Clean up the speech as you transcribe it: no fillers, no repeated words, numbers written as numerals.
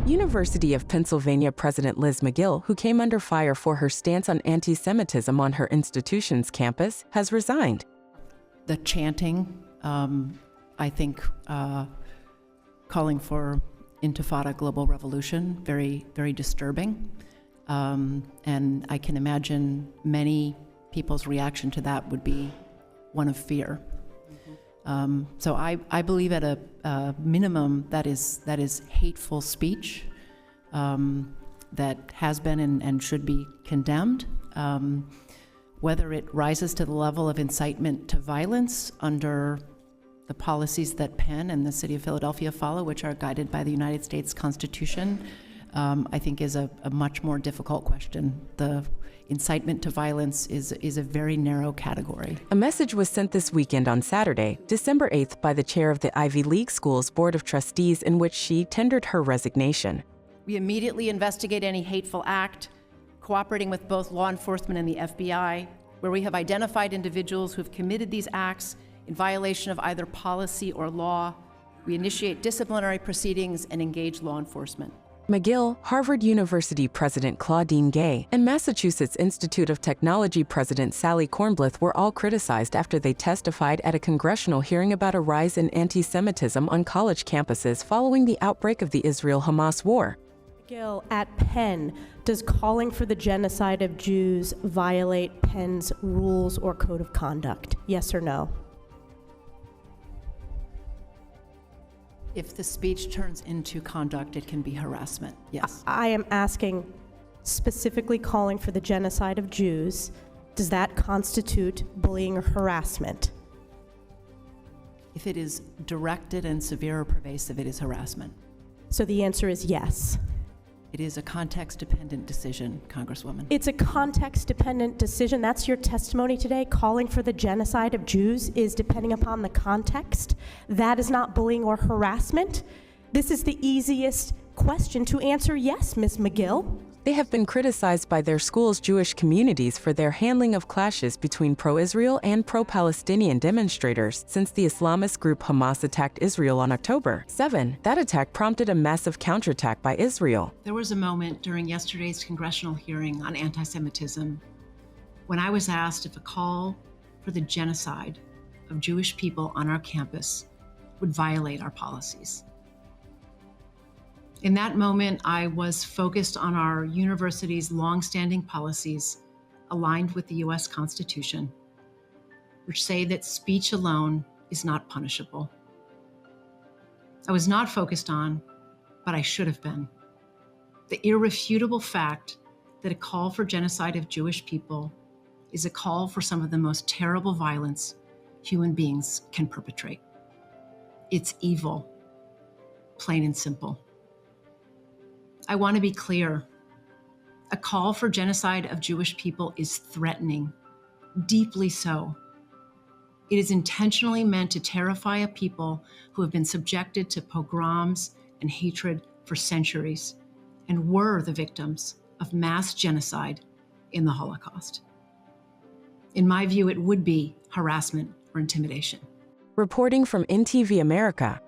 University of Pennsylvania President Liz McGill, who came under fire for her stance on anti-Semitism on her institution's campus, has resigned. The chanting, I think, calling for intifada, global revolution, very, very disturbing. And I can imagine many people's reaction to that would be one of fear. So I believe at a minimum that is hateful speech that has been and should be condemned. Whether it rises to the level of incitement to violence under the policies that Penn and the City of Philadelphia follow, which are guided by the United States Constitution, I think is a much more difficult question. The incitement to violence is a very narrow category. A message was sent this weekend on Saturday, December 8th, by the chair of the Ivy League School's Board of Trustees, in which she tendered her resignation. We immediately investigate any hateful act, cooperating with both law enforcement and the FBI, where we have identified individuals who have committed these acts in violation of either policy or law. We initiate disciplinary proceedings and engage law enforcement. McGill, Harvard University President Claudine Gay, and Massachusetts Institute of Technology President Sally Kornblith were all criticized after they testified at a congressional hearing about a rise in anti-Semitism on college campuses following the outbreak of the Israel-Hamas war. McGill, at Penn, does calling for the genocide of Jews violate Penn's rules or code of conduct? Yes or no? If the speech turns into conduct, it can be harassment, yes. I am asking specifically calling for the genocide of Jews. Does that constitute bullying or harassment? If it is directed and severe or pervasive, it is harassment. So the answer is yes. It is a context-dependent decision, Congresswoman. It's a context-dependent decision. That's your testimony today. Calling for the genocide of Jews is depending upon the context. That is not bullying or harassment. This is the easiest question to answer yes, Ms. McGill. They have been criticized by their school's Jewish communities for their handling of clashes between pro-Israel and pro-Palestinian demonstrators since the Islamist group Hamas attacked Israel on October 7. That attack prompted a massive counterattack by Israel. There was a moment during yesterday's congressional hearing on anti-Semitism when I was asked if a call for the genocide of Jewish people on our campus would violate our policies. In that moment, I was focused on our university's longstanding policies aligned with the US Constitution, which say that speech alone is not punishable. I was not focused on, but I should have been, the irrefutable fact that a call for genocide of Jewish people is a call for some of the most terrible violence human beings can perpetrate. It's evil, plain and simple. I want to be clear. A call for genocide of Jewish people is threatening, deeply so. It is intentionally meant to terrify a people who have been subjected to pogroms and hatred for centuries and were the victims of mass genocide in the Holocaust. In my view, it would be harassment or intimidation. Reporting from NTV America,